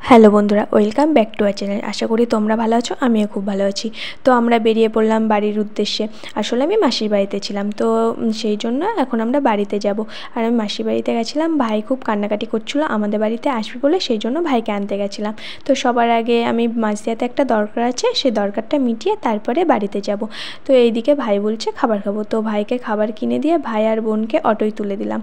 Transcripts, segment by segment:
Hello বন্ধুরা, welcome back to our channel. আশা করি তোমরা ভালো আছো, আমিও খুব ভালো আছি। তো আমরা বেরিয়ে পড়লাম বাড়ির উদ্দেশ্যে। আসলে আমি মাসির বাড়িতে ছিলাম, তো সেই জন্য এখন আমরা বাড়িতে যাব। আর আমি মাসির বাড়িতে গেছিলাম, ভাই খুব কান্নাকাটি করছিল আমাদের বাড়িতে আসবে বলে, সেই জন্য ভাইকে আনতে গেছিলাম। তো সবার আগে আমি মাসদিয়াতে একটা দরকার আছে, সেই দরকারটা মিটিয়ে তারপরে বাড়িতে যাব। তো এইদিকে ভাই বলছে খাবার খাবো, তো ভাইকে খাবার কিনে দিয়ে ভাই আর বোনকে অটোয় তুলে দিলাম।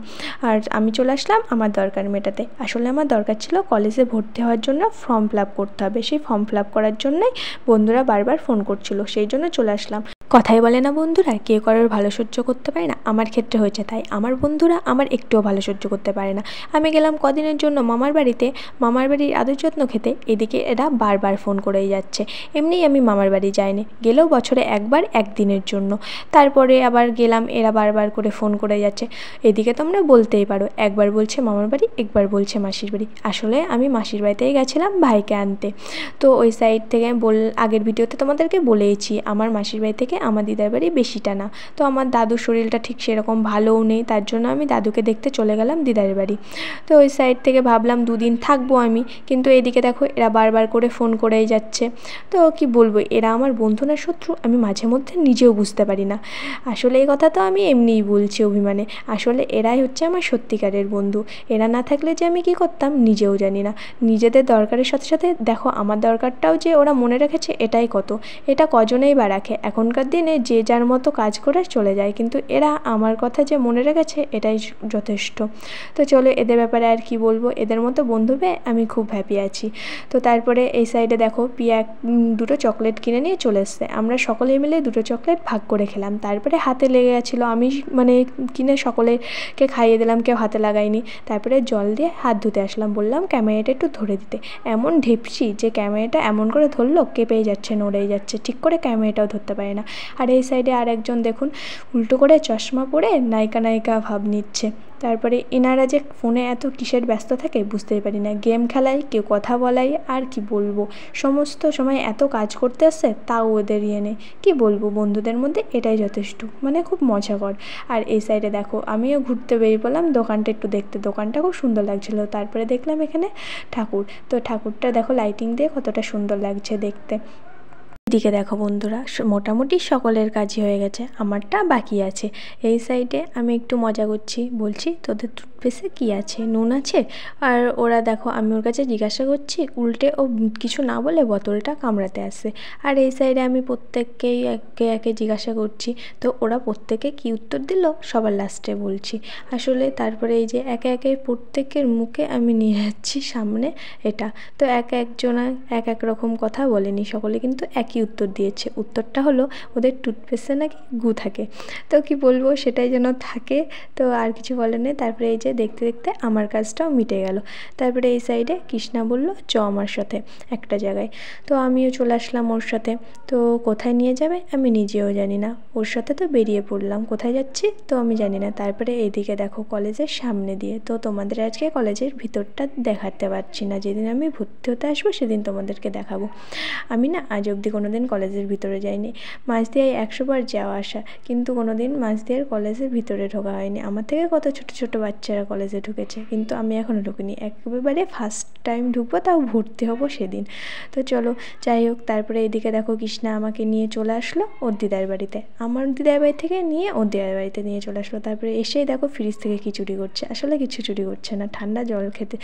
আর আমি চলে আসলাম আমার দরকার মেটাতে। আসলে আমার দরকার ছিল কলেজে ভর্তি হওয়ার জন্য ফর্ম ফিল আপ করতে হবে, সেই ফর্ম ফিল আপ করার জন্যই বন্ধুরা বারবার ফোন করছিল, সেই জন্য চলে আসলাম। কথাই বলে না বন্ধুরা, কে কারোর ভালো সহ্য করতে পারে না। আমার ক্ষেত্রে হয়েছে তাই। আমার বন্ধুরা আমার একটুও ভালো সহ্য করতে পারে না। আমি গেলাম কদিনের জন্য মামার বাড়িতে, মামার বাড়ির আদর যত্ন খেতে, এদিকে এরা বারবার ফোন করেই যাচ্ছে। এমনিই আমি মামার বাড়ি যাইনি, গেলেও বছরে একবার, একদিনের জন্য। তারপরে আবার গেলাম, এরা বারবার করে ফোন করে যাচ্ছে। এদিকে তোমরা বলতেই পারো, একবার বলছে মামার বাড়ি, একবার বলছে মাসির বাড়ি। আসলে আমি মাসির বাড়িতেই গেছিলাম ভাইকে আনতে। তো ওই সাইড থেকে আগের ভিডিওতে তোমাদেরকে বলেইছি, আমার মাসির বাড়ি থেকে আমার দিদার বাড়ি বেশিটা না। তো আমার দাদুর শরীরটা ঠিক সেরকম ভালোও নেই, তার জন্য আমি দাদুকে দেখতে চলে গেলাম দিদার বাড়ি। তো ওই সাইড থেকে ভাবলাম দুদিন থাকবো আমি, কিন্তু এদিকে দেখো এরা বারবার করে ফোন করেই যাচ্ছে। তো কি বলবো, এরা আমার বন্ধু না শত্রু আমি মাঝে মধ্যে নিজেও বুঝতে পারি না। আসলে এই কথা তো আমি এমনিই বলছি অভিমানে, আসলে এরাই হচ্ছে আমার সত্যিকারের বন্ধু। এরা না থাকলে যে আমি কী করতাম নিজেও জানি না। নিজেদের দরকারের সাথে সাথে দেখো আমার দরকারটাও যে ওরা মনে রেখেছে, এটাই কত। এটা কজনেই বা রাখে, এখনকার দিনে যে যার মতো কাজ করে চলে যায়, কিন্তু এরা আমার কথা যে মনে রেখেছে এটাই যথেষ্ট। তো চলো, এদের ব্যাপারে আর কি বলবো, এদের মতো বন্ধু পেয়ে আমি খুব হ্যাপি আছি। তো তারপরে এই সাইডে দেখো পিয়া দুটো চকলেট কিনে নিয়ে চলে এসছে। আমরা সকলে মিলে দুটো চকলেট ভাগ করে খেলাম। তারপরে হাতে লেগে গেছিলো, আমি মানে কিনে সকলেকে খাইয়ে দিলাম, কেউ হাতে লাগায়নি। তারপরে জল দিয়ে হাত ধুতে আসলাম, বললাম ক্যামেরাটা একটু ধরে দিতে। এমন ঢেপসি যে ক্যামেরাটা এমন করে ধরলো, কেঁপেই যাচ্ছে, নড়েই যাচ্ছে, ঠিক করে ক্যামেরাটাও ধরতে পারে না। আর এই সাইডে আর একজন দেখুন উল্টো করে চশমা পরে নায়িকা নায়িকা ভাব নিচ্ছে। তারপরে এনারা যে ফোনে এত কিসের ব্যস্ত থাকে বুঝতেই পারি না। গেম খেলাই, কেউ কথা বলাই, আর কি বলবো, সমস্ত সময় এত কাজ করতে আসছে, তাও ওদের নেই। কী বলবো, বন্ধুদের মধ্যে এটাই যথেষ্ট, মানে খুব মজাকর। আর এই সাইডে দেখো আমিও ঘুরতে বেরিয়ে পড়লাম দোকানটা একটু দেখতে। দোকানটা খুব সুন্দর লাগছিলো। তারপরে দেখলাম এখানে ঠাকুর, তো ঠাকুরটা দেখো লাইটিং দিয়ে কতটা সুন্দর লাগছে দেখতে। এদিকে দেখো বন্ধুরা, মোটামুটি সকলের কাজই হয়ে গেছে, আমারটা বাকি আছে। এই সাইডে আমি একটু মজা করছি, বলছি তোদের টুথপেস্টে কী আছে, নুন আছে? আর ওরা দেখো আমি ওর কাছে জিজ্ঞাসা করছি, উল্টে ও কিছু না বলে বোতলটা কামড়াতে আসে। আর এই সাইডে আমি প্রত্যেককেই একে একে জিজ্ঞাসা করছি, তো ওরা প্রত্যেকে কী উত্তর দিল সবার লাস্টে বলছি। আসলে তারপরে এই যে একে একে প্রত্যেকের মুখে আমি নিয়ে যাচ্ছি সামনে এটা। তো একজনা এক এক রকম কথা বলেনি, সকলে কিন্তু একই উত্তর দিয়েছে। উত্তরটা হলো ওদের টুথপেস্টে নাকি গু থাকে। তো কি বলবো, সেটাই যেন থাকে। তো আর কিছু বলেনি। তারপরে এই যে দেখতে দেখতে আমার কাজটাও মিটে গেল। তারপরে এই সাইডে কৃষ্ণা বলল চ আমার সাথে একটা জায়গায়। তো আমিও চলে আসলাম ওর সাথে। তো কোথায় নিয়ে যাবে আমি নিজেও জানি না, ওর সাথে তো বেরিয়ে পড়লাম। কোথায় যাচ্ছি তো আমি জানি না। তারপরে এইদিকে দেখো কলেজের সামনে দিয়ে, তো তোমাদের আজকে কলেজের ভিতরটা দেখাতে পারছি না, যেদিন আমি ভর্তি হতে আসবো সেদিন তোমাদেরকে দেখাবো। আমি না আজ অবধি কোনো দিন কলেজের ভিতরে যাইনি। মাঝদিয়ায় 100 বার যাওয়া আসা, কিন্তু কোনো দিন মাঝদিয়ার কলেজের ভিতরে ঢোকা হয়নি। আমার থেকে কত ছোটো ছোটো বাচ্চারা কলেজে ঢুকেছে, কিন্তু আমি এখনও ঢুকিনি। একেবারে ফার্স্ট টাইম ঢুকবো, তাও ভর্তি হব সেদিন। তো চলো যাই হোক। তারপরে এদিকে দেখো কৃষ্ণা আমাকে নিয়ে চলে আসলো ওর দিদার বাড়িতে, আমার দিদার বাড়ি থেকে নিয়ে ওর দিদার বাড়িতে নিয়ে চলে আসলো। তারপরে এসেই দেখো ফ্রিজ থেকে কি চুরি করছে। আসলে কিছু চুরি করছে না, ঠান্ডা জল খেতে,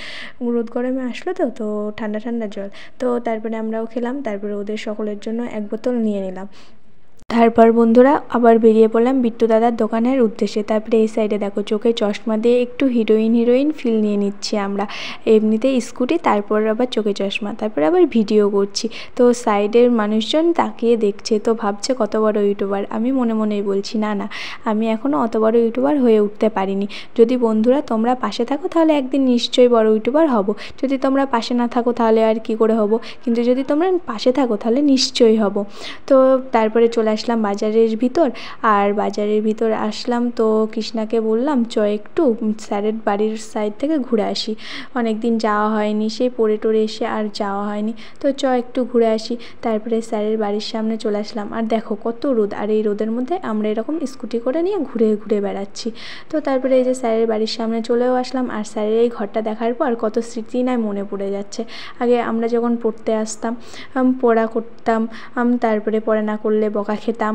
রোদ গরমে আসলো তো ঠান্ডা ঠান্ডা জল। তো তারপরে আমরাও খেলাম। তারপরে ওদের সকলের জন্য 1 বোতল নিয়ে নিলাম। তারপর বন্ধুরা আবার বেরিয়ে পড়লাম বিট্টু দাদার দোকানের উদ্দেশ্যে। তারপরে এই সাইডে দেখো চোখে চশমা দিয়ে একটু হিরোইন ফিল নিয়ে নিচ্ছি আমরা। এমনিতে স্কুটি, তারপর আবার চোখে চশমা, তারপরে আবার ভিডিও করছি। তো সাইডের মানুষজন তাকিয়ে দেখছে, তো ভাবছে কত বড় ইউটিউবার। আমি মনে মনেই বলছি না না, আমি এখনও অত বড় ইউটিউবার হয়ে উঠতে পারিনি। যদি বন্ধুরা তোমরা পাশে থাকো তাহলে একদিন নিশ্চয়ই বড় ইউটিউবার হব। যদি তোমরা পাশে না থাকো তাহলে আর কি করে হব, কিন্তু যদি তোমরা পাশে থাকো তাহলে নিশ্চয়ই হব। তো তারপরে চলে আসলাম বাজারের ভিতর। আর বাজারের ভিতর আসলাম তো কৃষ্ণাকে বললাম চ একটু স্যারের বাড়ির সাইড থেকে ঘুরে আসি, অনেক দিন যাওয়া হয়নি, সেই পড়ে টরে এসে আর যাওয়া হয়নি, তো চ একটু ঘুরে আসি। তারপরে স্যারের বাড়ির সামনে চলে আসলাম। আর দেখো কত রোদ, আর এই রোদের মধ্যে আমরা এরকম স্কুটি করে নিয়ে ঘুরে ঘুরে বেড়াচ্ছি। তো তারপরে এই যে স্যারের বাড়ির সামনে চলেও আসলাম। আর স্যারের এই ঘরটা দেখার পর কত স্মৃতি না মনে পড়ে যাচ্ছে। আগে আমরা যখন পড়তে আসতাম, পড়া করতাম, তারপরে পড়া না করলে বকা খেতাম,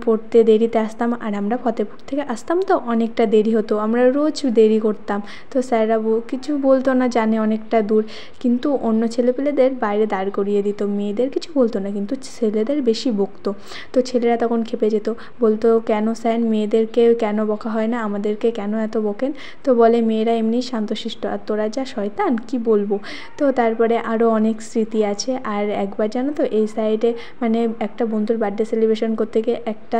পড়তে দেরিতে আসতাম। আর আমরা ফতেপুর থেকে আসতাম তো অনেকটা দেরি হতো, আমরা রোজ দেরি করতাম। তো স্যাররা কিছু বলতো না, জানে অনেকটা দূর, কিন্তু অন্য ছেলেপেলেদের বাইরে দাঁড় করিয়ে দিত, মেয়েদের কিছু বলতো না, কিন্তু ছেলেদের বেশি বকতো। তো ছেলেরা তখন খেপে যেত, বলতো কেন স্যার মেয়েদেরকে কেন বকা হয় না, আমাদেরকে কেন এত বকেন? তো বলে মেয়েরা এমনি শান্তশিষ্ট, আর তোরা যা শয়তান কি বলবো। তো তারপরে আরও অনেক স্মৃতি আছে। আর একবার জানো তো এই সাইডে মানে একটা বন্ধুর বার্থডে সেলিব্রেশন করতে গিয়ে একটা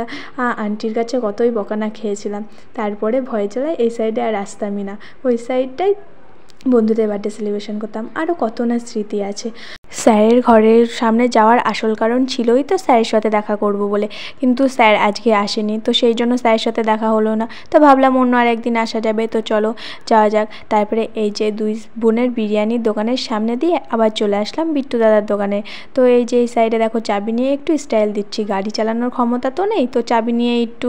আন্টির কাছে কতই বকা না খেয়েছিলাম। তারপরে ভয় জ্বালায় এই সাইডে আর আসতামই না, ওই সাইডটাই বন্ধুদের বার্থডে সেলিব্রেশন করতাম। আরও কত না স্মৃতি আছে। স্যারের ঘরের সামনে যাওয়ার আসল কারণ ছিলই তো স্যারের সাথে দেখা করব বলে, কিন্তু স্যার আজকে আসেনি, তো সেই জন্য স্যারের সাথে দেখা হলো না। তো ভাবলাম অন্য আর একদিন আসা যাবে, তো চলো যাওয়া যাক। তারপরে এই যে দুই বোনের বিরিয়ানির দোকানের সামনে দিয়ে আবার চলে আসলাম বিট্টু দাদার দোকানে। তো এই যে এই সাইডে দেখো চাবি নিয়ে একটু স্টাইল দিচ্ছি, গাড়ি চালানোর ক্ষমতা তো নেই, তো চাবি নিয়ে একটু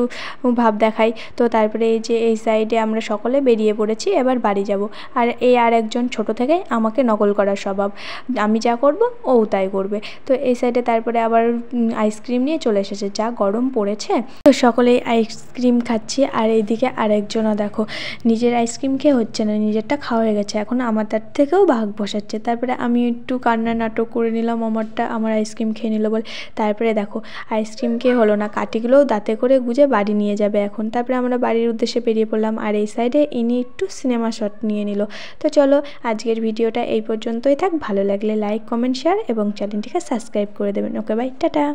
ভাব দেখাই। তো তারপরে এই যে এই সাইডে আমরা সকলে বেরিয়ে পড়েছি, এবার বাড়ি যাব। আর এই আর একজন ছোটো থেকে আমাকে নকল করার স্বভাব, আমি যা করব ও তাই করবে। তো এই সাইডে তারপরে আবার আইসক্রিম নিয়ে চলে এসেছে, যা গরম পড়েছে। তো সকলেই আইসক্রিম খাচ্ছি। আর এইদিকে আরেকজনও দেখো নিজের আইসক্রিম খেয়ে হচ্ছে না, নিজেরটা খাওয়া হয়ে গেছে, এখন আমার তার থেকেও ভাগ বসাচ্ছে। তারপরে আমি একটু কান্না নাটক করে নিলাম, আমার আইসক্রিম খেয়ে নিল বলে। তারপরে দেখো আইসক্রিম খেয়ে হলো না, কাটিগুলোও দাঁতে করে গুজে বাড়ি নিয়ে যাবে এখন। তারপরে আমরা বাড়ির উদ্দেশ্যে বেরিয়ে পড়লাম। আর এই সাইডে ইনি একটু সিনেমা শট নিয়ে নিল। তো চলো আজকের ভিডিওটা এই পর্যন্তই থাক, ভালো লাগলে লাইক কমেন্ট শেয়ার এবং চ্যানেলটিকে সাবস্ক্রাইব করে দেবেন। Okay bye, tata.